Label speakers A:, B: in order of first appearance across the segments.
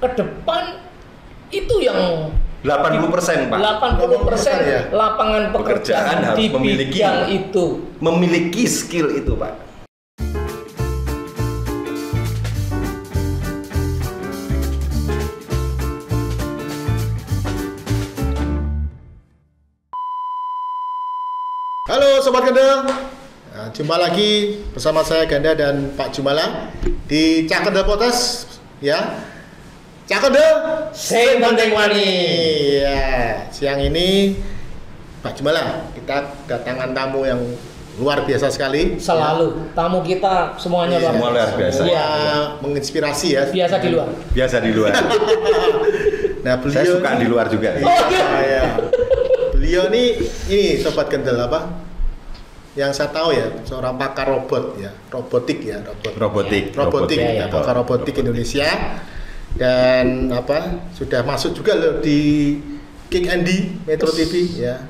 A: ke depan itu yang
B: 80% Pak.
A: 80%
C: ya.
A: lapangan pekerjaan
B: harus
A: di
B: memiliki
A: bidang itu.
B: Memiliki skill itu, Pak.
C: Halo Sobat Kendel, nah, jumpa lagi bersama saya Ganda dan Pak Jumala di Cak Kendel Podcast, ya. Cak Kendel,
A: Sing penting wani.
C: Ya, siang ini Pak Jumala kita kedatangan tamu yang luar biasa sekali.
A: Selalu tamu kita semuanya
C: Iya,
B: semua luar biasa.
C: Semua menginspirasi ya.
A: biasa di luar.
B: Biasa di luar.
C: Nah,
B: Saya
C: beliau
B: suka di luar juga.
C: ya. Beliau ini Sobat Kendel apa? Yang saya tahu ya, seorang pakar robot ya, robotik ya,
B: Robotik.
A: Ya, ya.
C: pakar robotik Indonesia, dan sudah masuk juga loh di Kick Andy Metro TV ya.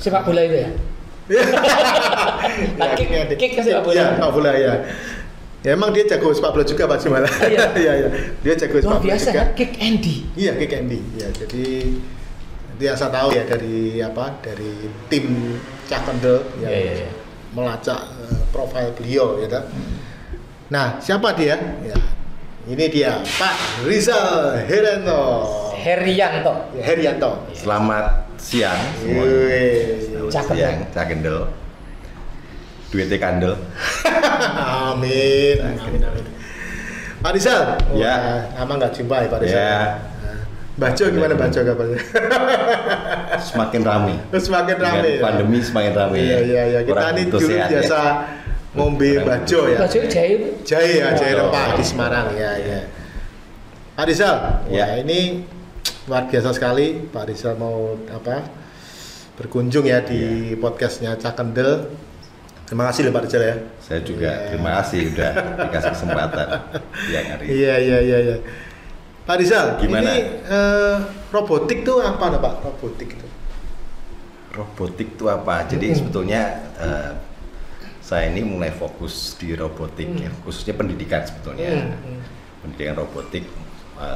A: Sepak bola itu ya. Kick sepak bola.
C: Ya, sepak bola ya. Ya emang dia jago sepak bola juga Pak Jumala.
A: Iya.
C: Iya, iya. Dia jago sepak
A: Luar
C: bola
A: biasa
C: juga.
A: ya, Kick Andy.
C: Iya, Kick Andy. Ya, jadi dia saya tahu ya dari tim Cak Kendel yang
A: Iya.
C: melacak profil beliau ya kan. Nah, siapa dia? Ya. Ini dia Pak Rizal
A: Herianto.
C: Herianto.
B: Selamat siang semua.
A: Cak Kendel.
B: Siang, Cak Kendel. Duitnya kandel.
C: Amin. Pak Rizal.
B: Ya.
C: Lama nggak jumpa ya Pak Rizal.
B: Ya.
C: Baco gimana Baco kabarnya?
B: Semakin ramai.
C: Semakin ramai.
B: Dengan pandemi semakin ramai.
C: Iya. Kita
B: Kurang
C: ini
B: butuh
C: dulu
B: sehat,
C: biasa ngombe baco ya.
A: Baju jahe.
C: Jahe ya, jahe
B: Oh.
C: rempah di Semarang ya. Pak Rizal,
B: Ya.
C: ini luar biasa sekali Pak Rizal mau berkunjung ya di podcastnya Cak Kendel. Terima kasih loh Pak Rizal ya.
B: Saya juga
C: Iya.
B: terima kasih udah dikasih kesempatan siang hari ini.
C: Iya. Pak Rizal,
B: Gimana?
C: ini robotik tuh apa Pak? Robotik itu?
B: Robotik itu apa? Jadi sebetulnya saya ini mulai fokus di robotik ya, khususnya pendidikan sebetulnya. Pendidikan robotik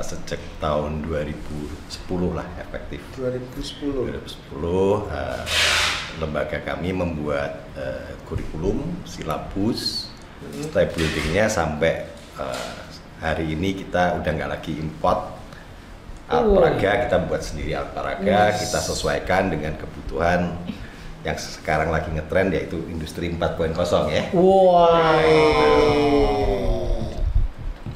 B: sejak tahun 2010 lah efektif.
C: 2010.
B: 2010 lembaga kami membuat kurikulum, silabus, style buildingnya sampai hari ini kita udah nggak lagi import alat peraga, kita buat sendiri alat peraga, kita sesuaikan dengan kebutuhan yang sekarang lagi ngetrend yaitu industri 4.0 ya.
A: Wow.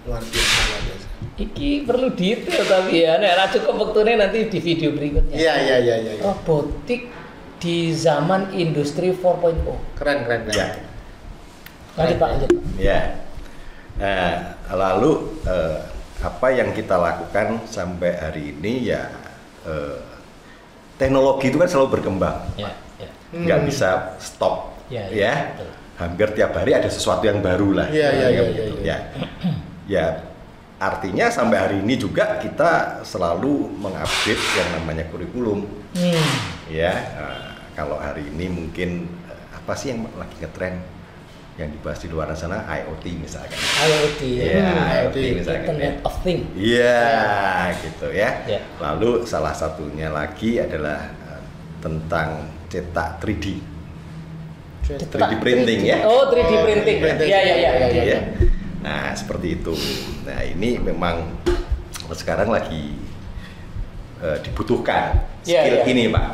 C: Luar biasa.
A: Iki perlu detail tapi ya, nek ra cukup waktunya nanti di video berikutnya.
C: Iya.
A: Robotik di zaman industri 4.0.
C: Keren.
B: Ya.
A: Lanjut Pak, lanjut.
B: Ya. Nah, lalu apa yang kita lakukan sampai hari ini ya teknologi itu kan selalu berkembang,
A: Ya.
B: nggak bisa stop,
A: Ya. Betul.
B: Hampir tiap hari ada sesuatu yang baru lah.
C: Iya.
B: Ya, artinya sampai hari ini juga kita selalu mengupdate yang namanya kurikulum. Ya, kalau hari ini mungkin apa sih yang lagi ngetren? Yang dibahas di luar sana IoT misalkan.
A: IoT.
B: IoT misalkan.
A: Internet of Things.
B: Iya, gitu ya.
A: Ya.
B: Lalu salah satunya lagi adalah tentang cetak 3D. 3D printing ya.
A: Oh, 3D printing. Iya.
B: Ya. Nah, seperti itu. Nah, ini memang sekarang lagi dibutuhkan skill ini, Pak.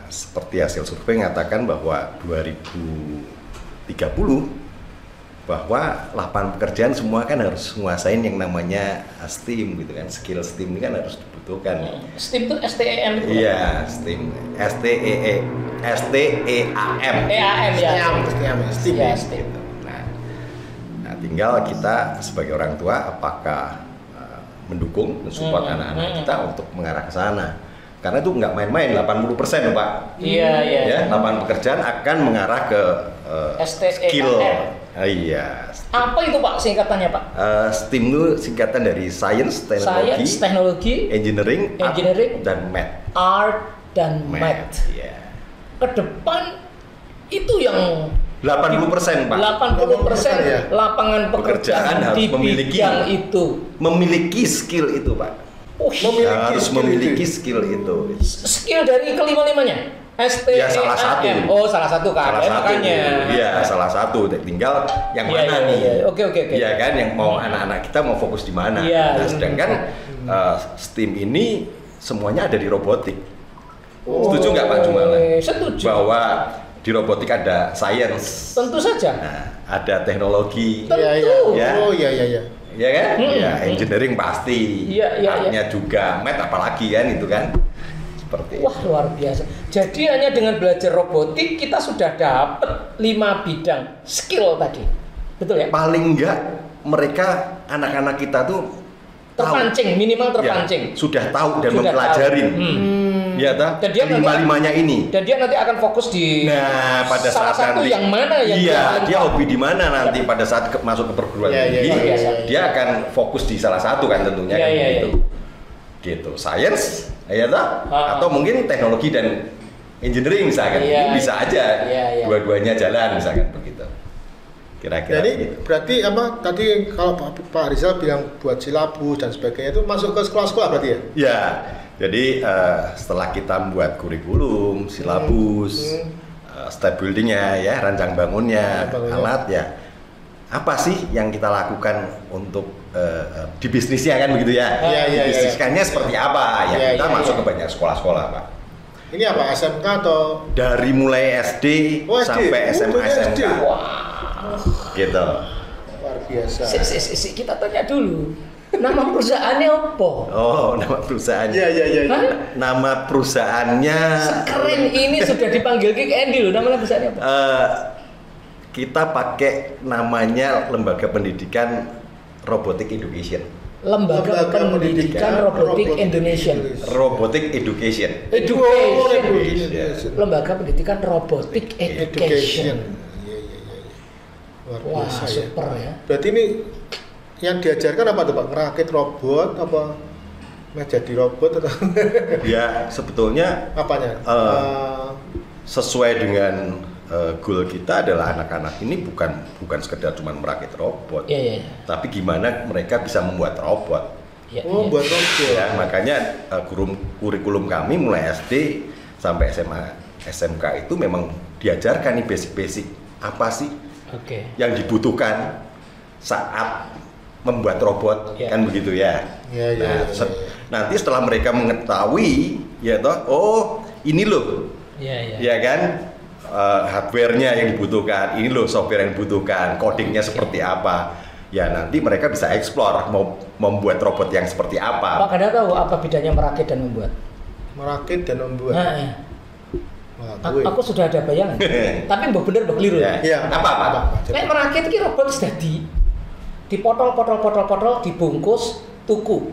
B: Seperti hasil survei mengatakan bahwa 2030 bahwa lapangan pekerjaan semua kan harus menguasain yang namanya STEAM gitu kan, skill STEAM ini kan harus dibutuhkan.
A: STEAM itu STEAM itu.
B: Iya, STEAM, STEAM.
A: EAM ya.
C: STEAM.
A: Ya, STEAM.
B: Gitu. Nah, tinggal kita sebagai orang tua apakah mendukung dan support anak-anak kita untuk mengarah ke sana. Karena itu nggak main-main, 80% Pak.
A: Iya.
B: Ya, lapangan pekerjaan akan mengarah ke skill. Iya.
A: Apa itu Pak singkatannya Pak?
B: STEAM itu singkatan dari Science,
A: Teknologi,
B: Engineering,
A: Engineering,
B: dan Math.
A: Art dan Math.
B: Iya.
A: Ke depan itu yang
B: 80% Pak.
A: 80%
C: ya.
A: lapangan
B: Pekerjaan
A: pekerjaan
B: harus
A: di
B: memiliki
A: bidang itu.
B: memiliki skill itu, Pak. Harus memiliki skill itu.
A: Skill dari kelima-limanya.
B: Ya salah satu.
A: Oh, salah satu kan.
B: Salah satu.
A: Makanya.
B: Iya, salah satu. Tinggal yang
A: Iya,
B: mana
A: iya,
B: nih?
A: iya. Oke.
B: Iya kan, yang mau anak-anak kita mau fokus di mana?
A: Iya.
B: Nah, sedangkan STEAM ini semuanya ada di robotik. Setuju nggak Pak Jumala?
A: Setuju.
B: Bahwa di robotik ada science,
A: Tentu saja.
B: nah, ada teknologi,
A: Tentu.
B: Ya.
C: Oh iya.
B: ya kan? Ya, engineering pasti.
A: Iya.
B: Artnya juga, math apalagi kan itu kan? Seperti
A: Wah, luar biasa. Jadi hanya dengan belajar robotik kita sudah dapat 5 bidang skill tadi. Betul ya?
B: paling enggak mereka anak-anak kita tuh
A: Terpancing, minimal
B: tahu,
A: terpancing.
B: ya, sudah tahu dan
A: Sudah
B: mempelajarin.
A: tahu.
B: Ya ta?
A: Dan dia nanti-
B: Lima-limanya ini.
A: Dan dia nanti akan fokus di
B: Nah, pada
A: salah
B: saat
A: satu
B: nanti
A: yang mana yang
B: iya, dia
A: paling-
B: hobi di mana nanti pada saat masuk ke perguruan
C: Iya,
B: tinggi,
C: iya,
A: iya.
B: dia akan fokus di salah satu kan tentunya
A: Iya,
B: kan
A: iya,
B: gitu. Gitu, science, ya ta? Atau mungkin teknologi dan engineering misalkan.
A: Iya,
B: Ini bisa aja
A: iya, iya.
B: dua-duanya jalan misalkan begitu. Kira-kira
C: Jadi
B: gitu.
C: berarti apa tadi kalau Pak Rizal bilang buat silabus dan sebagainya itu masuk ke sekolah-sekolah berarti ya?
B: Ya, jadi setelah kita membuat kurikulum, silabus, step buildingnya, ya, rancang bangunnya, alat ya, apa sih yang kita lakukan untuk di bisnisnya kan begitu ya?
C: Iya.
B: Bisniskannya seperti apa? Ya,
C: Iya,
B: kita
C: iya,
B: masuk
C: iya.
B: ke banyak sekolah-sekolah, Pak.
C: Ini apa SMK atau
B: Dari mulai SD
C: Oh, SD.
B: sampai SMA
C: dari
B: SMK,
C: SD.
B: gitu.
C: luar biasa?
A: Kita tanya dulu. Nama perusahaannya apa?
B: Oh, nama perusahaannya.
C: Iya.
A: Hah?
B: Nama perusahaannya.
A: Sekeren ini sudah dipanggil Kick Andy loh. Nama perusahaannya apa?
B: Kita pakai namanya Lembaga Pendidikan Robotic Education.
A: Lembaga Pendidikan Robotik Indonesia.
B: Robotic Education.
A: Education. Lembaga Pendidikan Robotik Education.
C: Iya. Luar
A: Wah,
C: biasa ya.
A: super ya.
C: Berarti ini yang diajarkan apa tuh Pak? Ngerakit robot apa? Jadi robot atau
B: Ya, sebetulnya
C: apanya?
B: sesuai dengan goal kita adalah anak-anak ini bukan sekedar cuma merakit robot,
A: Iya.
B: tapi gimana mereka bisa membuat robot.
A: Ya,
C: Oh,
A: ya.
C: buat robot.
B: Ya, makanya kurikulum kami mulai SD sampai SMA, SMK itu memang diajarkan nih basic-basic apa sih
A: Oke.
B: yang dibutuhkan saat membuat robot,
A: Ya.
B: kan begitu ya.
C: Iya.
B: Nah, nanti setelah mereka mengetahui, ya toh, oh ini loh,
A: Iya.
B: ya kan, hardware-nya yang dibutuhkan, ini loh software yang dibutuhkan, codingnya seperti apa. Ya nanti mereka bisa explore mau membuat robot yang seperti
A: Pak
B: apa.
A: Kada tahu apa bedanya merakit dan membuat?
C: Merakit dan membuat.
A: Nah, ya.
C: Wah,
A: Aku sudah ada bayangan. Tapi mbok bener mbok keliru.
B: Ya.
C: Iya.
B: Apa?
A: Nek merakit iki robot wis dadi dipotol, dibungkus, tuku.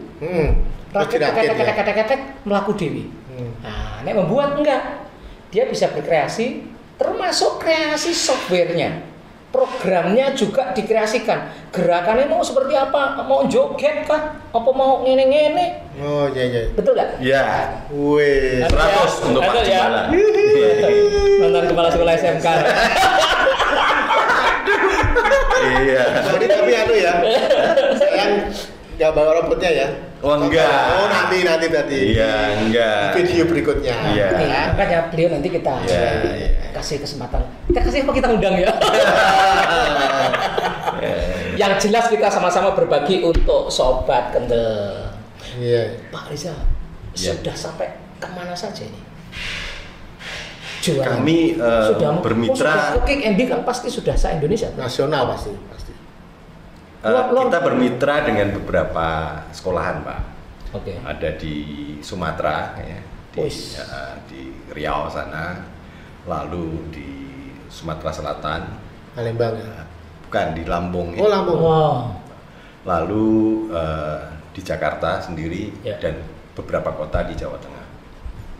A: Rakit ketek melaku dewi. Nah, nek membuat enggak. Dia bisa berkreasi, termasuk kreasi softwarenya. Programnya juga dikreasikan. Gerakannya mau seperti apa? Mau joget kah? Apa mau ngene-ngene?
C: Oh iya.
A: Betul nggak?
B: Ya,
C: Wih.
B: 100 untuk Pak
A: Betul ya?
B: Jumala.
A: Mantan kepala sekolah SMK.
B: Iya.
C: Jadi tapi ya. Sayang nggak bawa robotnya ya.
B: Oh enggak.
C: Oh nanti berarti.
B: Iya, enggak.
C: Video berikutnya.
B: Iya.
A: Nah, makanya beliau nanti kita
B: Iya.
A: kasih kesempatan. Kita kasih apa kita undang ya? Yang jelas kita sama-sama berbagi untuk sobat kendel.
C: Iya.
A: Pak Rizal,
B: Iya.
A: sudah sampai kemana saja ini? Jualan.
B: Kami bermitra.
A: Kick Andy kan pasti sudah se-Indonesia.
C: Nasional pasti.
B: Kita bermitra dengan beberapa sekolahan, Pak.
A: Oke.
B: Ada di Sumatera, ya,
A: Wis.
B: di Riau sana, lalu di Sumatera Selatan,
C: Palembang ya.
B: bukan di Lampung, ya.
C: Oh Lampung.
A: Wow.
B: Lalu di Jakarta sendiri
A: Ya.
B: dan beberapa kota di Jawa Tengah.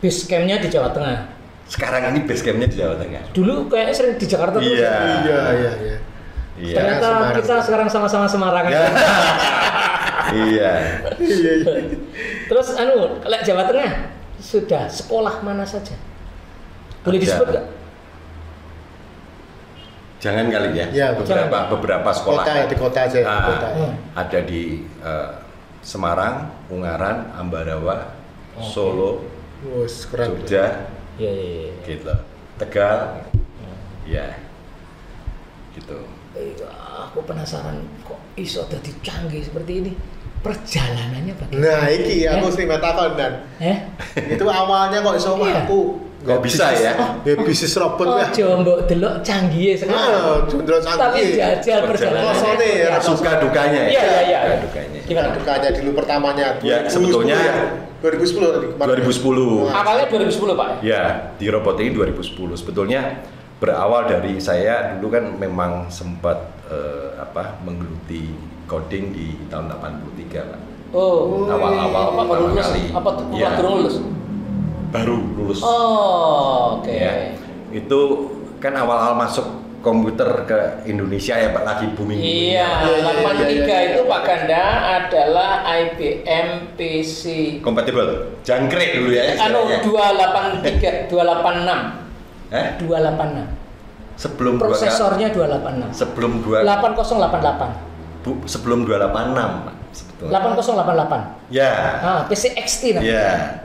A: Base camp-nya di Jawa Tengah.
B: Sekarang ini base camp-nya di Jawa Tengah.
A: Dulu kayaknya sering di Jakarta terus.
B: Iya.
C: Iya.
B: Iya.
A: Ternyata
C: Semarang.
A: kita sekarang sama-sama Semarang.
B: Ya. Iya.
C: Iya.
A: Terus kalau Jawa Tengah sudah sekolah mana saja? Boleh
B: Ada.
A: disebut nggak?
B: Jangan kali ya.
C: Ya,
B: beberapa sekolah.
C: Kota ya di kota aja. Di kota.
B: Ada di Semarang, Ungaran, Ambarawa, Solo,
C: keren.
B: Jogja,
A: Ya.
B: gitu. Tegal, ya, gitu.
A: Aku penasaran kok iso dadi canggih seperti ini. Perjalanannya bagaimana?
C: Nah, iki aku sering takon dan. Itu awalnya kok iso aku
B: Kok bisa ya?
C: Bisnis robot ya.
A: Ojo mbok delok canggih sekarang.
C: Delok canggih.
A: Tapi jajal perjalanan.
B: Suka dukanya ya.
A: Iya.
B: Suka dukanya.
A: Gimana?
C: Dukanya dulu pertamanya.
B: Ya, sebetulnya
C: 2010 tadi.
B: 2010.
A: Awalnya 2010, Pak.
B: Ya, di robot ini 2010. Sebetulnya berawal dari saya dulu kan memang sempat menggeluti coding di tahun 83, Pak.
A: Oh,
B: awal-awal
A: apa baru lulus?
B: kali.
A: Apa
B: Ya.
A: baru lulus?
B: Baru lulus.
A: Oh, oke.
B: Ya. Itu kan awal-awal masuk komputer ke Indonesia ya Pak, lagi booming.
A: Iya, 83 itu Pak Ganda adalah IBM PC.
B: Kompatibel. Jangkrik dulu ya.
A: Anu
B: istilahnya.
A: 286. 286.
B: Sebelum
A: Prosesornya 286.
B: Sebelum
A: 8088.
B: sebelum 286, Pak. Sebetulnya.
A: 8088.
B: Ya.
A: PC XT nah.
B: Ya.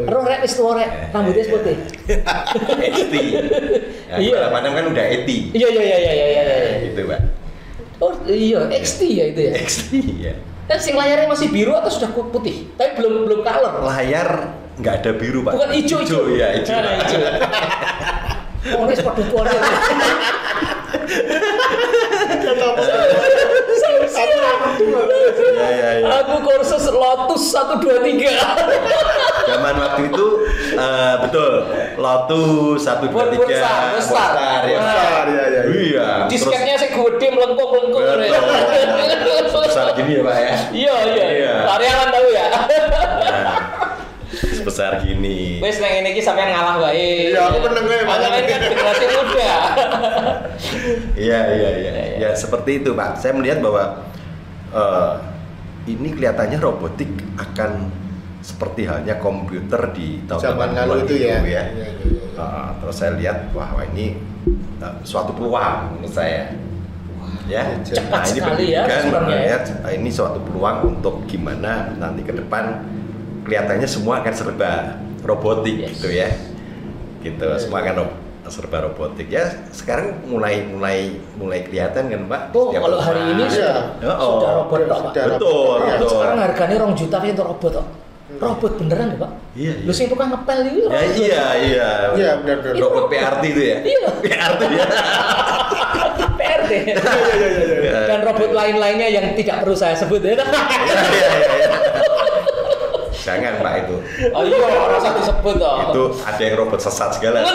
A: Rek wis tuwa rek, rambutnya putih.
B: XT. Ya,
A: Iya.
B: 286 kan udah ET.
A: Iya.
B: Gitu, Pak.
A: Oh iya, XT ya itu ya.
B: XT ya.
A: Dan sing layarnya masih biru atau sudah putih? Tapi belum color.
B: Layar nggak ada biru, Pak.
A: Bukan hijau.
B: Ya, hijau.
A: Nah, hijau. Oh, wis padha tuwa.
B: Ya.
A: Aku kursus Lotus 123.
B: Zaman waktu itu betul Lotus 123
A: besar.
B: Ya. Iya.
A: Disketnya sing gede melengkung-melengkung.
B: Besar gini ya, Pak ya.
A: Iya. Varian tahu ya.
B: Sebesar gini.
A: Wes nang ngene iki sampean ngalah wae.
C: Iya, aku meneng wae, Pak.
A: Makanya kan generasi muda.
B: Iya. Ya seperti itu, Pak. Saya melihat bahwa ini kelihatannya robotik akan seperti halnya komputer di tahun
C: zaman lalu itu ya.
B: Iya. Terus saya lihat wah ini suatu peluang menurut saya. Ya,
A: cepat
B: ini
A: sekali ya
B: pendidikan
A: sebenarnya ya.
B: ini suatu peluang untuk gimana nanti ke depan kelihatannya semua akan serba robotik gitu ya. Gitu, semua akan serba robotik ya. Sekarang mulai kelihatan kan, Pak.
A: Oh, kalau hari ini sudah robot Pak.
B: Betul.
A: Sekarang harganya 2 juta untuk robot kok. Robot beneran ya, Pak?
B: Iya.
A: Lu sing tukang ngepel itu.
B: Iya.
C: Iya, benar.
B: Robot PRT itu ya?
A: Iya.
B: PRT ya.
A: PRT. Iya. Dan robot lain-lainnya yang tidak perlu saya sebut ya.
B: Iya. Jangan, Pak, itu.
A: Oh iya, orang satu sebut toh.
B: Itu ada yang robot sesat segala.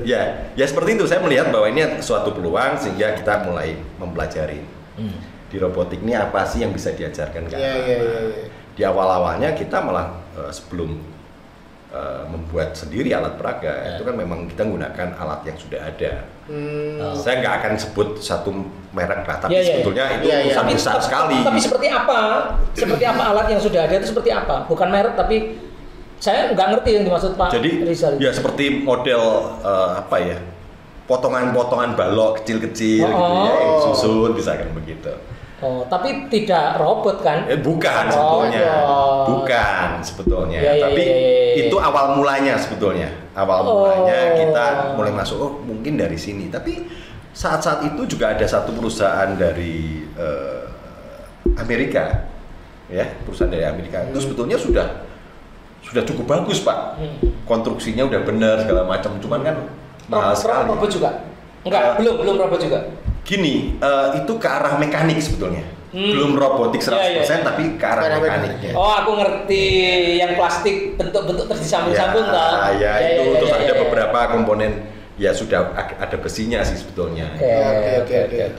B: Iya. Ya seperti itu. Saya melihat bahwa ini suatu peluang sehingga kita mulai mempelajari di robotik ini apa sih yang bisa diajarkan ke anak. Di awal-awalnya kita malah sebelum membuat sendiri alat peraga itu kan memang kita menggunakan alat yang sudah ada. Saya nggak akan sebut satu merek lah, tapi sebetulnya itu urusan besar sekali.
A: Tapi seperti apa? Seperti apa alat yang sudah ada itu seperti apa? Bukan merek tapi saya nggak ngerti yang dimaksud Pak Rizal.
B: Jadi ya seperti model potongan-potongan balok kecil-kecil gitu ya, yang susun misalkan begitu.
A: Oh, tapi tidak robot kan?
B: Bukan sebetulnya. Bukan sebetulnya. Tapi itu awal mulanya sebetulnya. Mulanya kita mulai masuk mungkin dari sini. Tapi saat-saat itu juga ada satu perusahaan dari Amerika. Ya, perusahaan dari Amerika. Itu sebetulnya sudah cukup bagus, Pak. Konstruksinya udah benar segala macam. Cuman kan mahal sekali.
A: Robot juga? Enggak, belum robot juga.
B: Gini, itu ke arah mekanik sebetulnya. Belum robotik 100%, tapi ke arah mekaniknya.
A: Oh, aku ngerti yang plastik bentuk-bentuk terus disambung-sambung kan?
B: Itu terus ada beberapa komponen ya sudah ada besinya sih sebetulnya.
A: Oke.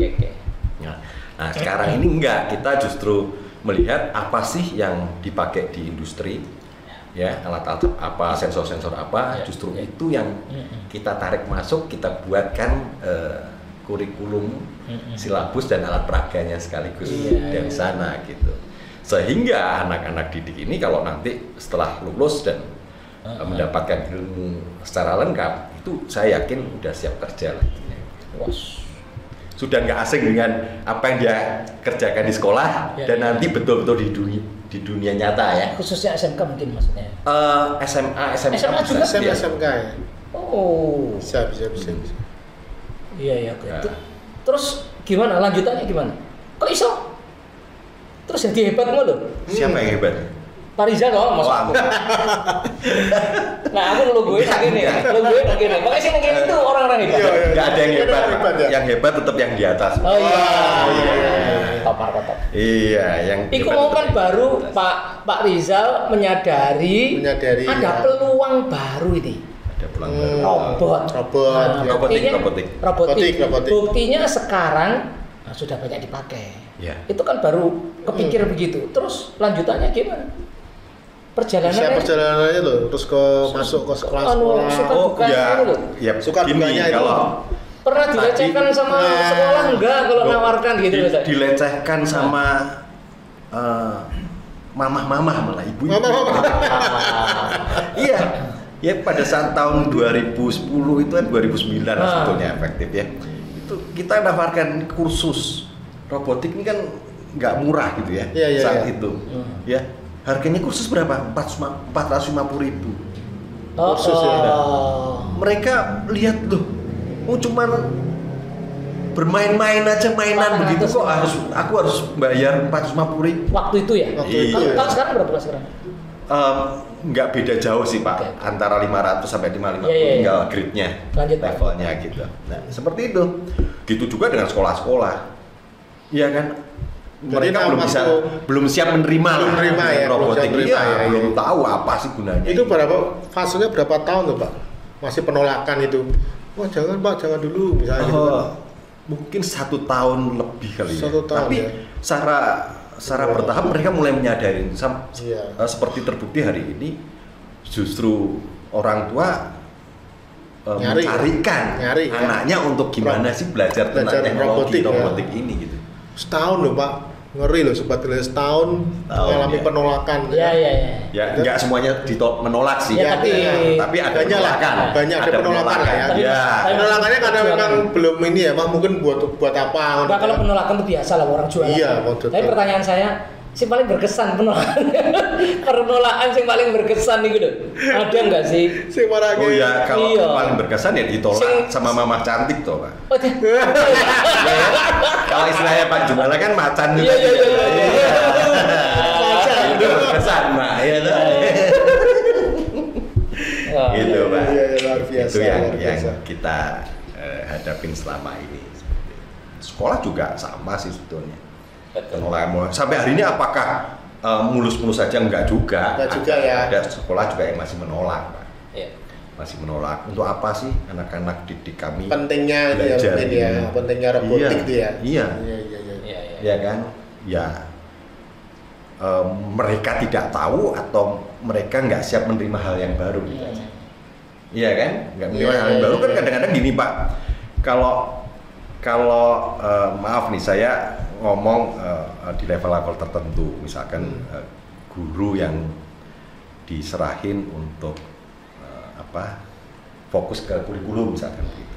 B: Nah, sekarang ini enggak, kita justru melihat apa sih yang dipakai di industri. Ya, alat-alat apa, sensor-sensor apa, justru itu yang kita tarik masuk, kita buatkan kurikulum, silabus dan alat peraganya sekaligus dari sana gitu. Sehingga anak-anak didik ini kalau nanti setelah lulus dan mendapatkan ilmu secara lengkap, itu saya yakin udah siap kerja lah. sudah nggak asing dengan apa yang dia kerjakan di sekolah dan nanti betul-betul di dunia nyata ya.
A: Khususnya SMK mungkin maksudnya.
B: SMA
A: juga.
C: SMK ya.
A: Oh.
C: Bisa.
A: Iya. Ya. Terus gimana? Lanjutannya gimana? Kok iso? Terus jadi hebat ngono.
B: Siapa yang hebat?
A: Pak Rizal kok maksud aku. Nah, aku logoin begini. Pokoknya sih mungkin itu orang-orang hebat.
B: Enggak ada yang hebat. Yang hebat tetap yang di atas.
A: Oh iya. Topar.
B: Iya, yang
A: Iku mau kan baru Pak Rizal menyadari ada peluang baru ini.
B: Ada peluang baru.
A: Robotik. Buktinya sekarang sudah banyak dipakai.
B: Ya.
A: Itu kan baru kepikir begitu. Terus lanjutannya gimana?
C: Perjalanannya loh, terus masuk ke sekolah.
B: Suka dukanya
C: kalau
A: pernah dilecehkan sama sekolah enggak kalau nawarkan gitu loh.
B: Dilecehkan sama mamah-mamah malah ibu-ibu. Iya. Ya pada saat tahun 2010 itu kan 2009 lah sebetulnya efektif ya. Itu kita nawarkan kursus robotik ini kan nggak murah gitu ya saat itu. Ya. Harganya kursus berapa? 450.000 kursus ya. Mereka lihat loh, cuman bermain-main aja mainan begitu kok aku harus bayar 450.000.
A: Waktu itu ya? Kalau sekarang berapa sekarang?
B: Nggak beda jauh sih Pak, antara 500 sampai 550 tinggal grade-nya, levelnya gitu. Nah seperti itu. Gitu juga dengan sekolah-sekolah, iya kan? Mereka belum siap menerima robotik belum tahu apa sih gunanya.
C: Itu fasenya berapa tahun tuh Pak? Masih penolakan itu. Wah jangan Pak, jangan dulu misalnya gitu kan.
B: Mungkin 1 tahun lebih kali ya. Tapi secara bertahap mereka mulai menyadari seperti terbukti hari ini justru orang tua mencarikan anaknya untuk gimana sih belajar tentang teknologi robotik ini gitu.
C: Setahun loh Pak, ngeri loh sobat Tele, setahun mengalami penolakan.
B: Ya nggak semuanya menolak sih. Tapi ada penolakan.
C: Banyak ada penolakan lah ya. Penolakannya karena memang belum ini ya, mungkin buat apa?
A: Nah, kalau penolakan itu biasa lah orang jualan.
C: Iya,
A: tapi pertanyaan saya, si paling berkesan penolakan yang paling berkesan nih gitu, ada nggak sih?
B: Oh ya, kalau paling berkesan ya ditolak sama mama cantik toh Pak. Kalau istilahnya Pak Jumala kan macan juga.
A: Iya.
B: Macan itu berkesan Pak. Iya tuh. Gitu Pak.
C: Luar biasa.
B: Itu yang kita hadapin selama ini. Sekolah juga sama sih sebetulnya. Sampai hari ini apakah mulus-mulus saja? Enggak juga ya. Ada sekolah juga yang masih menolak Pak. Masih menolak. Untuk apa sih anak-anak didik kami
C: pentingnya belajar pentingnya robotik itu ya.
B: Iya kan ya, mereka tidak tahu atau mereka nggak siap menerima hal yang baru gitu aja. Iya kan, nggak menerima hal yang baru kan kadang-kadang gini Pak, kalau maaf nih saya ngomong di level-level tertentu, misalkan guru yang diserahin untuk fokus ke kurikulum misalkan gitu.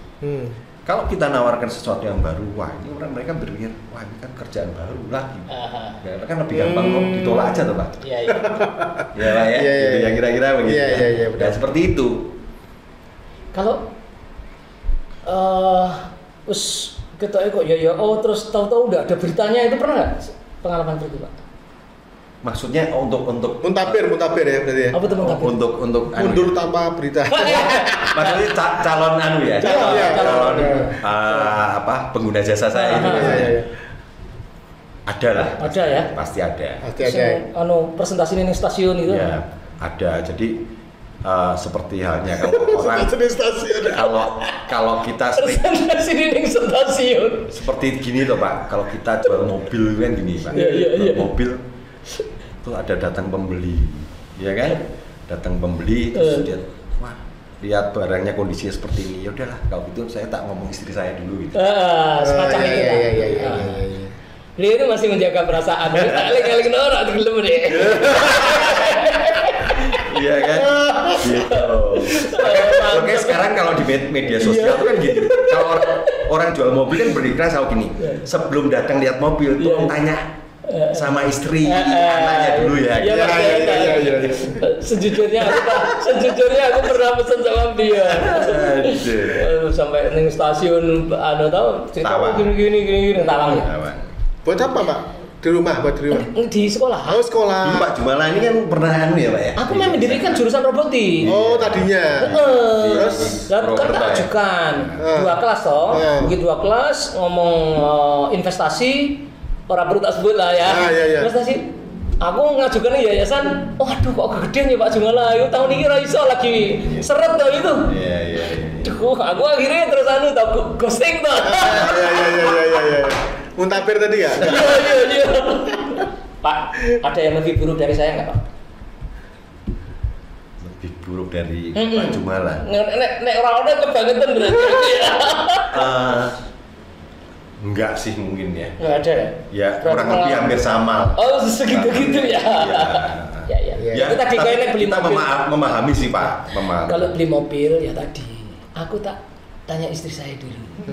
B: Kalau kita nawarkan sesuatu yang baru, wah ini mereka berpikir, wah ini kan kerjaan baru lagi. Ya kan lebih gampang kok ditolak aja tuh Pak. Iya Pak ya. Gitu ya kira-kira begitu. Iya benar. Dan seperti itu.
A: Kalau kita kok terus tahu-tahu udah ada beritanya, itu pernah nggak pengalaman seperti itu Pak?
B: Maksudnya untuk
C: muntabir ya berarti ya.
A: Apa itu muntabir?
B: Untuk
C: mundur tanpa berita.
B: Maksudnya calon calon pengguna jasa saya itu. Ada lah.
A: Ada ya.
B: Pasti ada.
A: Presentasi di stasiun itu.
B: Ya, ada. Jadi seperti halnya kalau kita
A: presentasi di stasiun.
B: Seperti gini loh Pak. Kalau kita jual mobil kan gini Pak. Mobil itu ada datang pembeli, ya kan? Datang pembeli terus dia, wah lihat barangnya kondisinya seperti ini, ya udahlah kalau gitu saya tak ngomong istri saya dulu gitu.
A: Semacam itu lah. Beliau itu masih menjaga perasaan. Tak lagi orang tenggelam deh.
B: Iya kan? Gitu. Oke, sekarang kalau di media sosial kan gitu. Kalau orang jual mobil kan beriklan selalu gini. Sebelum datang lihat mobil, tolong tanya sama istri, anaknya dulu ya.
A: Iya. Sejujurnya aku pernah pesan sama dia. Sampai neng stasiun tahu cerita gini Tawang ya.
C: Buat apa, Pak? Di rumah.
A: Di sekolah.
C: Oh, sekolah.
B: Pak Jumala ini kan pernah ya, Pak ya?
A: Aku memang mendirikan jurusan robotik.
C: Oh, tadinya.
A: Terus kan tak ajukan 2 kelas toh. Begitu 2 kelas ngomong investasi, orang perlu tak sebut lah ya. Investasi. Aku ngajukan yayasan. Waduh, kok kegedean ya Pak Jumala. Yo tahun ini ra iso lagi seret toh itu.
B: Iya.
A: Duh, aku akhirnya terus ghosting toh.
C: Iya. Muntabir tadi ya?
A: Iya. Pak, ada yang lebih buruk dari saya nggak Pak?
B: Lebih buruk dari Pak Jumala?
A: Nek orang-orang kebangetan berarti.
B: Enggak sih mungkin ya.
A: Nggak ada ya?
B: Ya kurang lebih hampir sama.
A: Oh segitu-gitu ya. Ya. Itu tadi kayaknya beli mobil.
B: Memahami sih Pak.
A: Kalau beli mobil ya tadi, aku tak tanya istri saya dulu.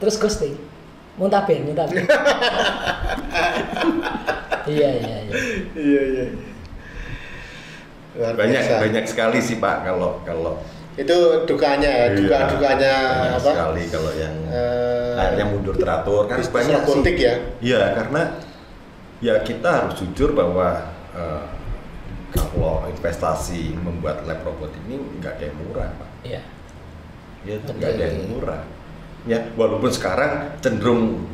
A: Terus ghosting. Muntabir. Iya.
B: Banyak sekali sih Pak kalau
C: itu dukanya ya, dukanya apa?
B: Sekali kalau yang akhirnya mundur teratur kan banyak
C: sih. Ya.
B: Iya, karena ya kita harus jujur bahwa kalau investasi membuat lab robot ini nggak ada yang murah Pak.
A: Iya.
B: Ya nggak ada yang murah. Ya, walaupun sekarang cenderung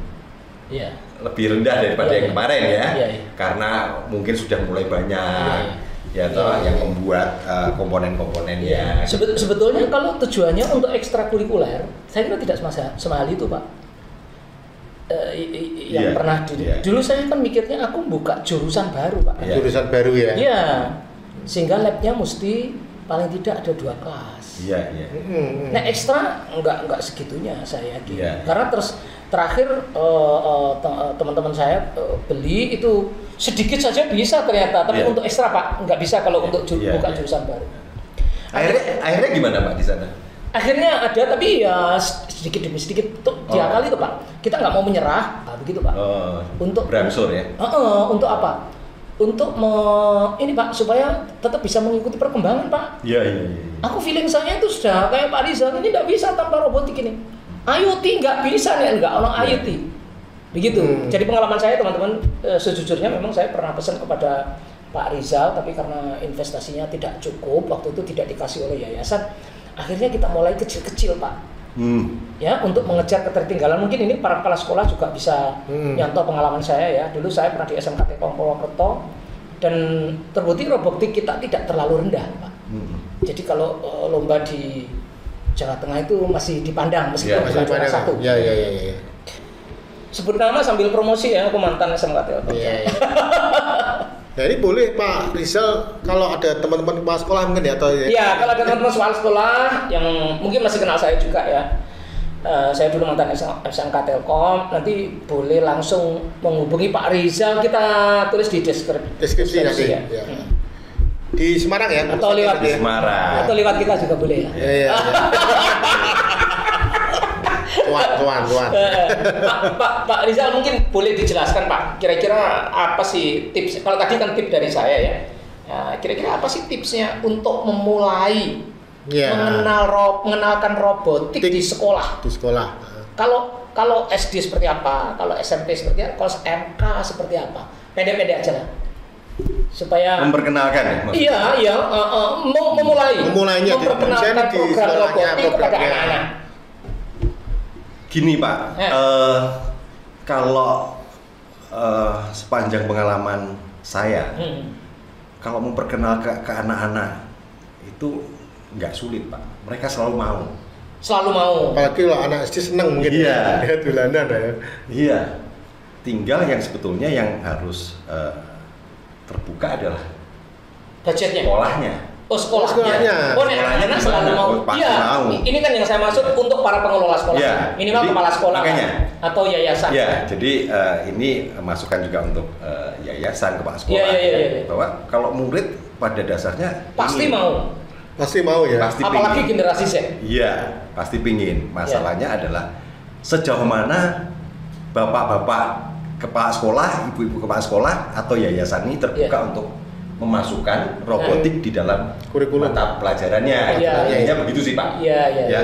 B: lebih rendah daripada yang kemarin ya, karena mungkin sudah mulai banyak yang membuat komponen-komponennya.
A: Sebetulnya kalau tujuannya untuk ekstrakurikuler, saya kira tidak semahal itu Pak. Yang pernah dulu saya kan mikirnya aku buka jurusan baru Pak.
C: Jurusan baru ya?
A: Iya, sehingga labnya mesti paling tidak ada 2 kelas.
B: Iya.
A: Nah ekstra enggak segitunya saya yakin. Karena terakhir teman-teman saya beli itu sedikit saja bisa ternyata, tapi untuk ekstra Pak nggak bisa kalau untuk buka jurusan baru.
B: Akhirnya gimana Pak di sana?
A: Akhirnya ada tapi ya sedikit demi sedikit diakali tuh Pak. Kita nggak mau menyerah, begitu Pak. Untuk
B: berangsur ya.
A: Untuk apa? Untuk ini Pak supaya tetap bisa mengikuti perkembangan Pak.
B: Iya.
A: Aku feeling saya itu sudah kayak Pak Rizal ini nggak bisa tanpa robotik ini. IoT nggak bisa nih, nggak ono IoT. Begitu. Jadi pengalaman saya teman-teman sejujurnya memang saya pernah pesan kepada Pak Rizal tapi karena investasinya tidak cukup waktu itu tidak dikasih oleh yayasan. Akhirnya kita mulai kecil-kecil Pak. Ya untuk mengejar ketertinggalan mungkin ini para kepala sekolah juga bisa nyontoh pengalaman saya ya. Dulu saya pernah di SMK Telkom Purwokerto dan terbukti robotik kita tidak terlalu rendah Pak. Jadi kalau lomba di Jawa Tengah itu masih dipandang meskipun bukan juara 1.
C: Iya.
A: Sebut nama sambil promosi ya, aku mantan SMK Telkom.
C: Iya. Nah ini boleh Pak Rizal kalau ada teman-teman kepala sekolah mungkin ya atau
A: Iya, kalau ada teman-teman kepala sekolah yang mungkin masih kenal saya juga ya. Saya dulu mantan SMK Telkom, nanti boleh langsung menghubungi Pak Rizal, kita tulis di deskripsi nanti ya.
C: Di Semarang ya?
A: Atau lewat
B: di Semarang.
A: Atau lewat kita juga boleh ya.
C: Iya. Tuan.
A: Pak Rizal mungkin boleh dijelaskan Pak, kira-kira apa sih tips? Kalau tadi kan tips dari saya ya, kira-kira apa sih tipsnya untuk memulai mengenalkan robotik di sekolah? Di sekolah. Kalau SD seperti apa? Kalau SMP seperti apa? Kalau MK seperti apa? Pendek-pendek aja lah. Supaya
B: memperkenalkan ya?
A: Iya, memulainya memperkenalkan program robotik kepada anak-anak.
B: Gini Pak, kalau sepanjang pengalaman saya, kalau memperkenalkan ke anak-anak itu nggak sulit Pak, mereka selalu mau.
C: Apalagi kalau anak SD seneng mungkin lihat dolanan ya.
B: Iya, tinggal yang sebetulnya yang harus terbuka adalah
A: budgetnya,
B: sekolahnya.
C: Sekolahnya.
A: Anak-anak selalu mau. Iya. Ini kan yang saya maksud untuk para pengelola sekolah. Minimal kepala sekolah.
B: Makanya
A: atau yayasan?
B: Ya, jadi ini masukan juga untuk yayasan, kepala sekolah
A: Iya.
B: bahwa kalau murid pada dasarnya
A: Pasti
B: ingin,
A: mau.
C: Pasti mau ya.
B: pasti
A: Apalagi
B: pingin.
A: generasi Z.
B: Iya, pasti pingin. Masalahnya adalah sejauh mana bapak-bapak kepala sekolah, ibu-ibu kepala sekolah atau yayasan ini terbuka untuk memasukkan robotik di dalam
C: Kurikulum.
B: mata pelajarannya. Intinya begitu sih Pak.
A: Iya.
C: Iya.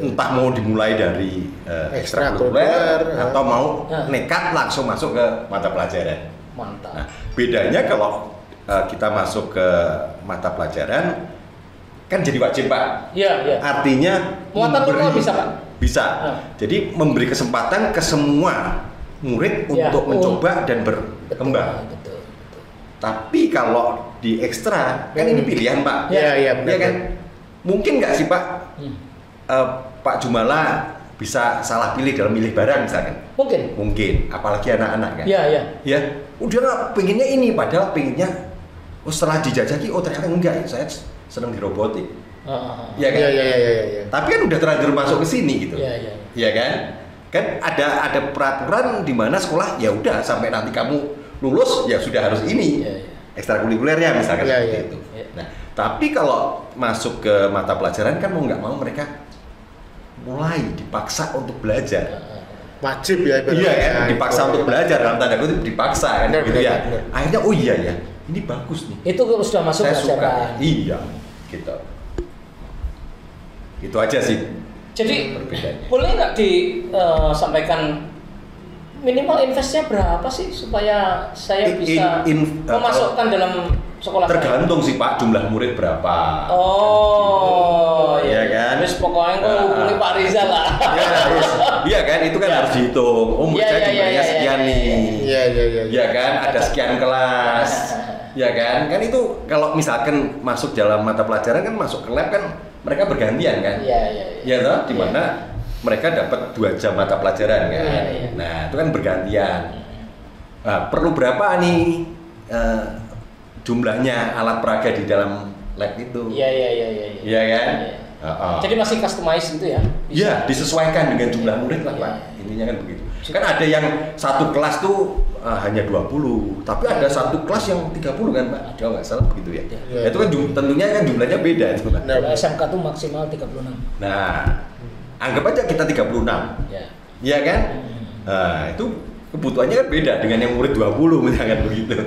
B: Entah mau dimulai dari ekstrakurikuler atau mau nekat langsung masuk ke mata pelajaran.
A: Mantap.
B: Nah, bedanya kalau kita masuk ke mata pelajaran kan jadi wajib Pak.
A: Iya.
B: Artinya
A: Muatan lokal bisa Pak?
B: Bisa. Jadi memberi kesempatan ke semua murid untuk mencoba dan berkembang.
A: Betul.
B: Tapi kalau di ekstra kan ini pilihan Pak.
C: Iya,
B: Iya kan? Mungkin nggak sih Pak? Pak Jumala bisa salah pilih dalam milih barang misalkan. Mungkin. Apalagi anak-anak kan.
A: Iya.
B: Ya, udah nggak pengennya ini, padahal pengennya setelah dijajaki, ternyata enggak. Saya senang di robotik. Iya kan?
C: Iya.
B: Tapi kan udah terlanjur masuk ke sini gitu.
A: Iya.
B: Kan? Kan ada peraturan di mana sekolah ya udah sampai nanti kamu lulus ya sudah harus ini. Ekstrakurikulernya misalkan seperti itu. Nah, tapi kalau masuk ke mata pelajaran kan mau nggak mau mereka mulai dipaksa untuk belajar.
C: Wajib ya.
B: Iya kan? Dipaksa untuk belajar dalam tanda kutip dipaksa kan gitu ya.
C: Benar.
B: Akhirnya oh iya ya, ini bagus nih.
A: Itu sudah masuk
B: Saya
A: pelajaran.
B: suka. Iya, gitu. Itu aja sih.
A: Jadi
B: perbedaannya.
A: boleh nggak disampaikan minimal investnya berapa sih supaya saya bisa memasukkan dalam sekolah
B: tergantung sih Pak jumlah murid berapa.
A: Oh
B: gitu. Iya kan.
A: Terus pokoknya kok hubungi Pak Rizal lah.
B: Iya kan itu kan harus dihitung. Oh murid saya jumlahnya sekian nih.
C: Iya.
B: Iya kan ada sekian kelas. Ya kan itu kalau misalkan masuk dalam mata pelajaran kan masuk ke lab kan mereka bergantian kan. Iya toh di mana mereka dapat 2 jam mata pelajaran kan. Nah, itu kan bergantian. Nah, perlu berapa nih jumlahnya alat peraga di dalam lab itu? Iya kan?
A: Jadi masih customize gitu ya?
B: Iya, disesuaikan dengan jumlah murid lah, Pak. Intinya kan begitu. Kan ada yang satu kelas tuh hanya 20, tapi ada satu kelas yang 30 kan, Pak? Kalau nggak salah begitu ya. Itu kan tentunya kan jumlahnya beda itu, Pak.
A: SMK tuh maksimal 36.
B: Nah, anggap aja kita 36. Iya kan? Nah, itu kebutuhannya kan beda dengan yang murid 20 misalkan begitu.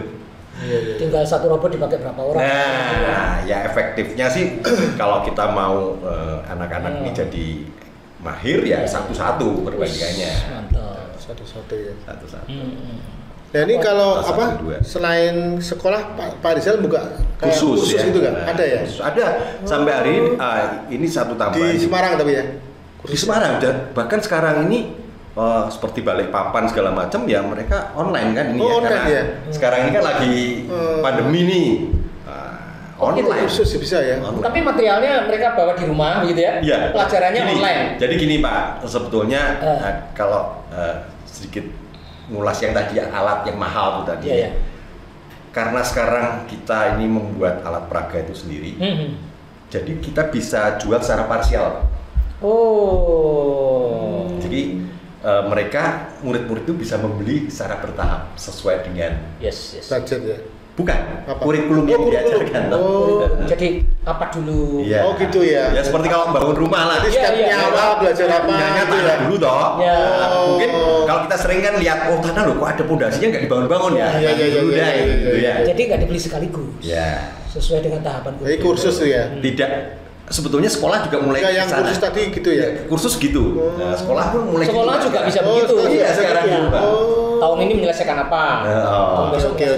A: Tinggal satu robot dipakai berapa orang?
B: Nah, ya efektifnya sih kalau kita mau anak-anak ini jadi mahir ya satu-satu perbandingannya.
A: Mantap.
C: Satu-satu ya.
B: Satu-satu.
C: Nah ini kalau
B: Kelas
C: apa
B: 1, 2.
C: selain sekolah Pak Rizal buka kayak
B: Khusus ya.
C: itu nggak? Ada ya?
B: Khusus. Ada sampai hari ini satu tambahan.
C: Di Semarang tapi ya?
B: Di Semarang bahkan sekarang ini seperti Balikpapan segala macam ya mereka online kan ini ya
C: online
B: karena
C: ya?
B: sekarang ini kan lagi pandemi nih. Online
C: khusus bisa ya.
A: Tapi materialnya mereka bawa di rumah gitu ya?
B: Iya.
A: Pelajarannya
B: Gini,
A: online.
B: Jadi gini Pak, sebetulnya kalau sedikit ngulas yang tadi alat yang mahal tuh tadi.
A: Iya.
B: Karena sekarang kita ini membuat alat peraga itu sendiri. Jadi kita bisa jual secara parsial.
A: Oh.
B: Jadi mereka murid-murid itu bisa membeli secara bertahap sesuai dengan
C: budget ya.
B: Bukan, kurikulum yang diajarkan.
A: Jadi apa dulu?
B: Ya.
C: Oh gitu ya.
B: Ya seperti kalau bangun rumah lah.
C: Jadi stepnya awal belajar apa?
B: Punyanya
C: gitu
B: tanah
C: ya.
B: dulu toh.
A: Ya.
B: Mungkin kalau kita sering kan lihat tanah loh kok ada pondasinya nggak dibangun-bangun ya.
C: Iya.
A: Jadi nggak dibeli sekaligus.
B: Ya.
A: Sesuai dengan tahapan
C: Jadi kursus tuh ya.
B: Tidak. Sebetulnya sekolah juga mulai
C: yang
B: kesana.
C: kursus tadi gitu ya.
B: Kursus gitu. Nah, sekolah pun mulai
A: sekolah
B: gitu,
A: juga
B: kan?
A: bisa begitu.
B: Iya sekarang juga.
A: Tahun ini menyelesaikan apa? Tahun besok
C: Oke.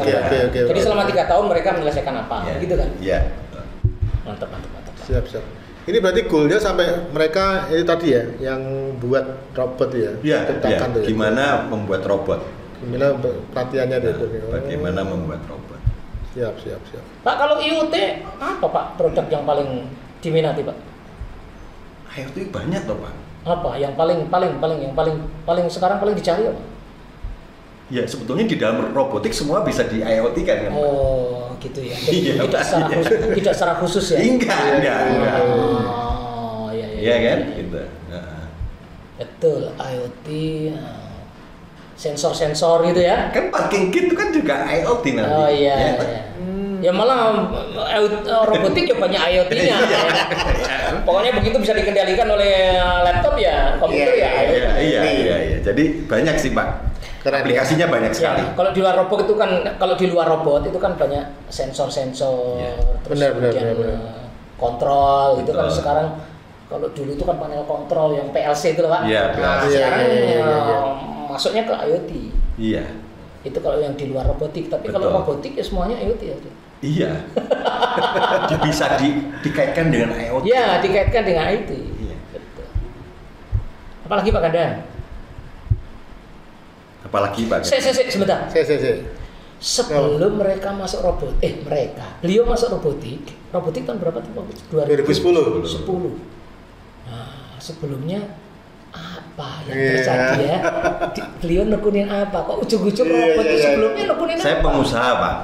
A: Jadi selama 3 tahun mereka menyelesaikan apa? Gitu kan?
B: Iya.
A: Mantap.
C: Siap. Ini berarti goalnya sampai mereka ini tadi ya, yang buat robot ya?
B: Iya.
C: Ciptakan tuh ya.
B: Gimana membuat robot?
C: Gimana pelatihannya deh?
B: Bagaimana membuat robot?
C: Siap.
A: Pak, kalau IoT apa Pak produk yang paling diminati Pak?
B: IoT banyak loh Pak.
A: Apa yang paling sekarang paling dicari apa?
B: Ya sebetulnya di dalam robotik semua bisa di IoT kan?
A: Oh gitu ya. Jadi
B: Iya,
A: tidak secara khusus ya?
B: Enggak.
A: Oh iya.
B: Iya kan? Gitu.
A: Betul IoT. sensor-sensor gitu ya.
B: Kan parking kit itu kan juga IoT nanti.
A: Oh iya.
B: Ya,
A: Iya. Ya malah robotik ya banyak IoT-nya. Pokoknya begitu bisa dikendalikan oleh laptop ya, komputer ya.
B: Iya. Jadi banyak sih Pak.
C: Keren,
B: aplikasinya banyak sekali.
A: Ya, kalau di luar robot itu kan banyak sensor-sensor,
B: Ya.
A: terus
C: Benar.
A: kontrol gitu kan.
B: Betul.
A: Sekarang kalau dulu itu kan panel kontrol yang PLC itu loh Pak.
B: Iya,
A: Nah,
B: PLC.
A: sekarang
C: Iya.
A: masuknya ke IoT.
B: Iya.
A: Itu kalau yang di luar robotik, tapi kalau
B: Betul.
A: robotik ya semuanya IoT ya.
B: Iya. Bisa dikaitkan dengan IoT.
A: Ya, dikaitkan dengan IoT.
B: Iya.
A: Betul. Apalagi Pak Ganda?
B: Apalagi Pak.
A: Sebentar.
C: Saya.
A: Sebelum mereka masuk beliau masuk robotik tahun berapa tuh?
C: 2010.
A: 10. Nah, sebelumnya apa yang
C: Iya.
A: terjadi ya? Beliau nekunin apa? Kok ujung-ujung robot itu sebelumnya nekunin
B: Saya
A: apa?
B: pengusaha Pak.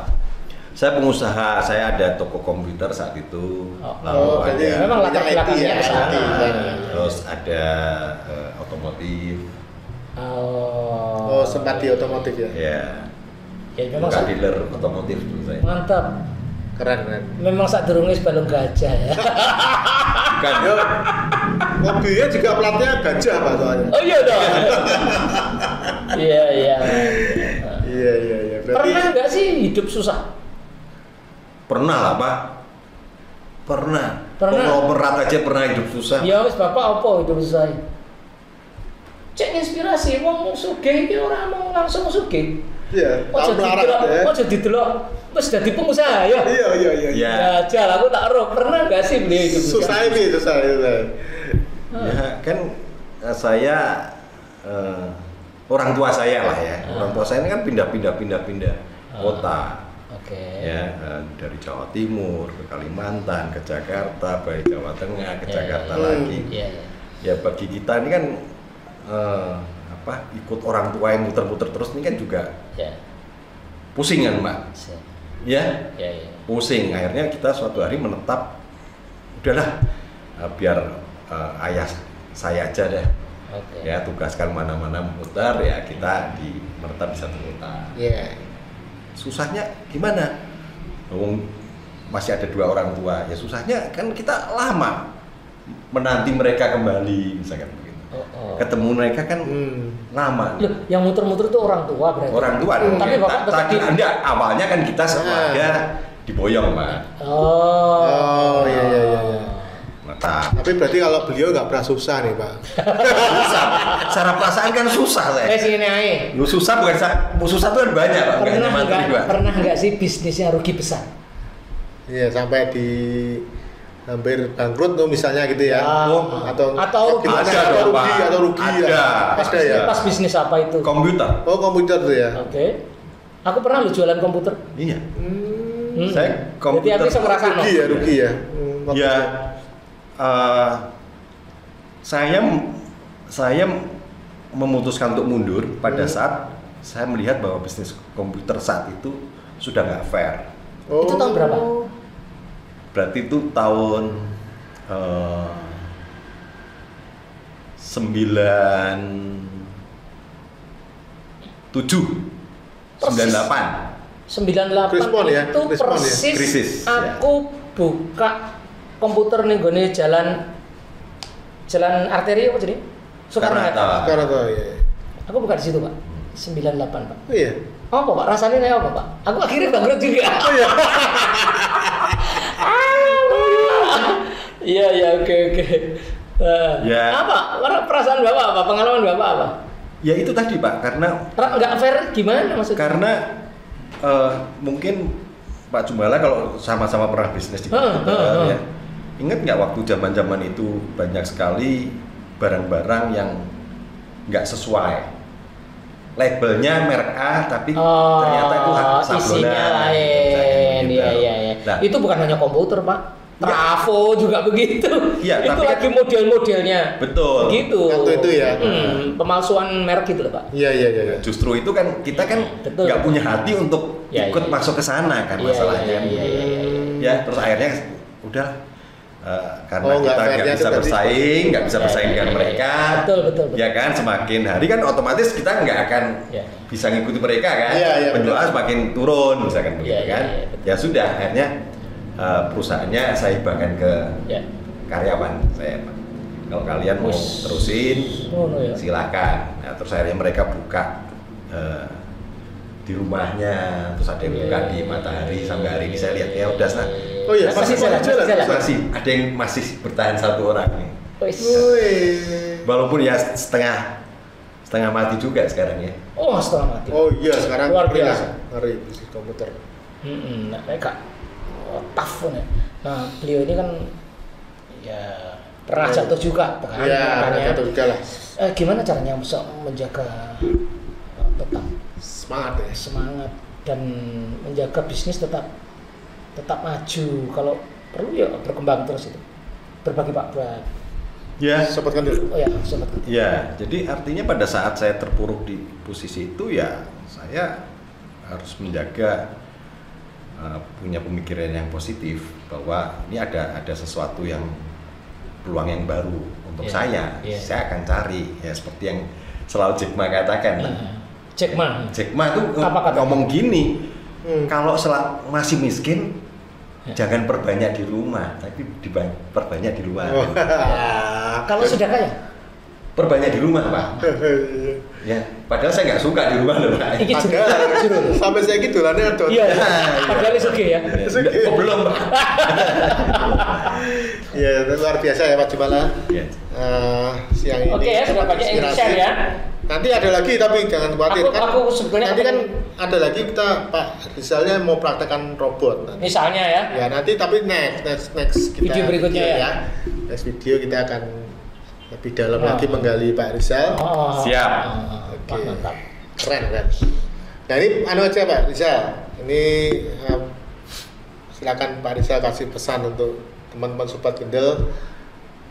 B: Saya ada toko komputer saat itu.
A: Oh,
B: Lalu
C: jadi
B: ada
A: memang latar
C: IT
A: belakangnya
C: ya,
A: ke sana.
C: IT.
B: terus ada otomotif.
C: Oh, sempat di otomotif ya.
B: Ya.
A: Ya memang
B: Bukan dealer otomotif dulu saya.
A: mantap.
C: Keren.
A: Memang saat durungnya balung gajah ya.
B: Bukan.
C: Yo, mobilnya juga platnya gajah Pak soalnya.
A: Oh iya dong. Iya.
C: Iya. Berarti
A: Pernah nggak sih hidup susah?
B: Pernah lah Pak. Pernah.
A: Pernah.
B: Konglomerat aja pernah hidup susah.
A: Ya wis bapak apa hidup susah? Cek inspirasi wong sugih iki ora mau langsung sugih.
C: iya,
A: Ojo
C: tahun melarat
A: didelok,
C: ya.
A: ojo didelok wis dadi pengusaha ya.
C: Iya.
B: Ya.
A: Ya, aku tak roh. Pernah nggak sih beliau hidup
C: Susah ini.
B: Ya kan saya orang tua saya lah ya. Orang tua saya ini kan pindah kota.
A: Oke.
B: Ya, dari Jawa Timur ke Kalimantan, ke Jakarta, baik Jawa Tengah ke Jakarta
A: Iya.
B: lagi.
A: Iya.
B: Ya bagi kita ini kan ikut orang tua yang muter-muter terus ini kan juga
A: Ya.
B: pusing kan Mbak? Ya,
A: Ya.
B: pusing. Akhirnya kita suatu hari menetap, udahlah biar ayah saya aja deh.
A: Oke.
B: Ya tugaskan mana-mana muter ya kita menetap di satu kota.
C: Iya.
B: Susahnya gimana? Masih ada 2 orang tua. Ya susahnya kan kita lama menanti mereka kembali misalkan begitu.
A: Oh.
B: Ketemu mereka kan lama.
A: Loh, yang muter-muter itu orang tua berarti.
B: Orang tua.
A: Tapi bapak tetap
B: tadi enggak, awalnya kan kita sekeluarga diboyong Mbak.
C: Oh, iya.
B: Mata.
C: Tapi berarti kalau beliau nggak pernah susah nih Pak.
B: Susah. Secara perasaan kan susah saya.
A: Sini ae.
B: Lu susah bukan susah tuh kan banyak Pak.
A: Pernah nggak sih bisnisnya rugi besar?
C: Iya, sampai di hampir bangkrut tuh misalnya gitu ya.
A: Atau rugi.
B: Ada dong, Pak.
C: Atau rugi
B: Ada.
C: ya. Ada ya.
A: Pas bisnis apa itu?
B: Komputer.
C: Oh, komputer tuh ya.
A: Oke. Aku pernah lu jualan komputer.
B: Iya. Saya
A: Jadi
B: komputer.
A: aku bisa merasakan.
C: Rugi ya.
B: Ya, saya memutuskan untuk mundur pada saat saya melihat bahwa bisnis komputer saat itu sudah nggak fair.
C: Oh.
A: Itu tahun berapa?
B: Berarti itu tahun
A: 98
C: Krispon ya?
A: itu
C: Krispon ya?
A: persis
B: Krisis, ya.
A: aku buka komputer nih gue jalan arteri apa jadi? Soekarno-Hatta.
C: Sekarang tuh ya.
A: Aku buka di situ Pak. 98 Pak.
C: Oh iya.
A: Apa Pak? Rasanya kayak apa Pak? Aku akhirnya bangkrut juga.
C: Oh iya.
A: Iya oke.
B: Ya.
A: Apa? Perasaan Bapak apa? Pengalaman Bapak apa?
B: Ya itu tadi Pak, karena
A: Nggak fair gimana maksudnya?
B: karena mungkin Pak Jumbala kalau sama-sama pernah bisnis di komputer ya. Ingat nggak waktu zaman-zaman itu banyak sekali barang-barang yang nggak sesuai. Labelnya merek A tapi ternyata itu sablonan.
A: Isinya lain.
B: Gitu.
A: Iya.
B: Nah,
A: Itu bukan hanya komputer, Pak. Trafo juga begitu.
B: Iya,
A: itu
B: tapi
A: lagi model-modelnya.
B: betul.
A: Gitu.
C: Waktu itu ya.
A: Pemalsuan merek gitu loh, Pak.
C: Iya.
B: Justru itu kan kita kan
A: Betul.
B: nggak punya hati untuk
A: Ya,
B: ikut
A: iya.
B: masuk ke sana kan
A: Iya,
B: masalahnya.
A: iya.
B: Ya terus akhirnya udah karena kita nggak bisa bersaing, dengan mereka.
A: Betul.
B: Ya kan, semakin hari kan otomatis kita nggak akan bisa ngikuti mereka kan. Penjualan semakin turun, misalkan begitu kan. Ya sudah, akhirnya perusahaannya saya hibahkan ke karyawan saya. Kalau kalian mau terusin, silakan. Nah, terus akhirnya mereka buka di rumahnya, terus ada yang buka di Matahari sampai hari ini saya lihat ya udah
A: masih jalan.
B: Masih ada yang masih bertahan 1 orang nih. Walaupun ya setengah mati juga sekarang ya.
A: Setengah mati.
C: Iya sekarang
A: luar biasa.
C: Ngeri bisnis komputer.
A: Nah, kayak tough ya. Nah, beliau ini kan ya pernah jatuh juga kan.
C: Pernah jatuh juga lah.
A: Gimana caranya bisa menjaga tetap semangat dan menjaga bisnis tetap maju, kalau perlu ya berkembang terus itu. Berbagi Pak buat
C: sobat Kandil.
A: Sobat Kandil.
B: Ya, jadi artinya pada saat saya terpuruk di posisi itu ya saya harus menjaga punya pemikiran yang positif bahwa ini ada sesuatu yang peluang yang baru untuk saya akan cari ya seperti yang selalu Jack Ma katakan.
A: Jack Ma
B: tuh ngomong gini, kalau masih miskin jangan perbanyak di rumah, tapi perbanyak di luar.
A: Kalau sudah kaya
B: perbanyak di rumah Pak. Ya, padahal saya nggak suka di rumah loh Pak.
C: Sampai saya gitu lah nih.
A: Padahal suge ya.
B: Belum Pak.
C: Ya luar biasa ya Pak Jumala. Siang ini.
A: Oke ya, sudah banyak yang share ya.
C: Nanti ada lagi tapi jangan khawatir
A: aku sebenarnya
C: nanti kan ada lagi kita Pak misalnya mau praktekkan robot nanti.
A: Misalnya ya.
C: Ya nanti tapi next kita
A: video berikutnya ya.
C: Next video kita akan lebih dalam lagi menggali Pak Rizal.
B: Siap.
C: Oke. Keren. Nah ini aja Pak Rizal. Ini silakan Pak Rizal kasih pesan untuk teman-teman sobat Kendel.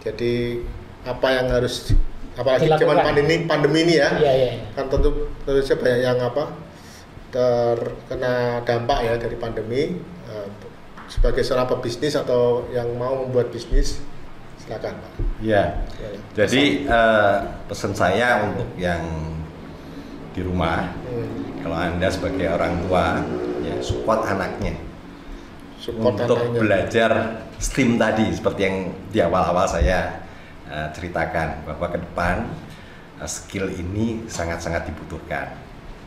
C: Jadi apa yang harus apalagi zaman pandemi ini ya. Kan tentu saja banyak yang terkena dampak ya dari pandemi. Sebagai seorang pebisnis atau yang mau membuat bisnis, silakan Pak.
B: Ya. Jadi pesan saya untuk yang di rumah, kalau Anda sebagai orang tua, ya support anaknya. Untuk belajar STEAM tadi seperti yang di awal-awal saya ceritakan bahwa ke depan skill ini sangat-sangat dibutuhkan,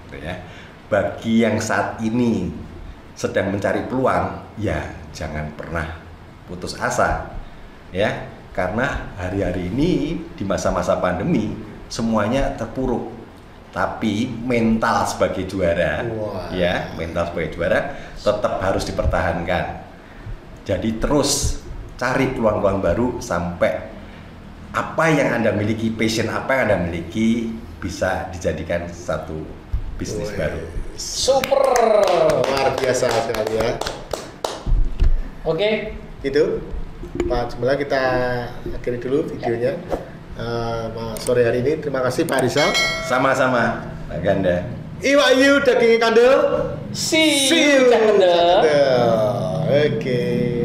B: gitu ya. Bagi yang saat ini sedang mencari peluang, ya jangan pernah putus asa, ya, karena hari-hari ini di masa-masa pandemi semuanya terpuruk, tapi mental sebagai juara, mental sebagai juara tetap harus dipertahankan. Jadi terus cari peluang-peluang baru sampai apa yang Anda miliki, passion apa yang Anda miliki bisa dijadikan satu bisnis baru.
A: Super,
C: luar biasa sekali ya.
A: Oke.
C: Itu Pak Jumala, kita akhiri dulu videonya sore hari ini. Terima kasih Pak Rizal.
B: Sama-sama Pak Ganda.
C: Iwayu daging kandel.
A: See you Cak Kendel.
C: Oke.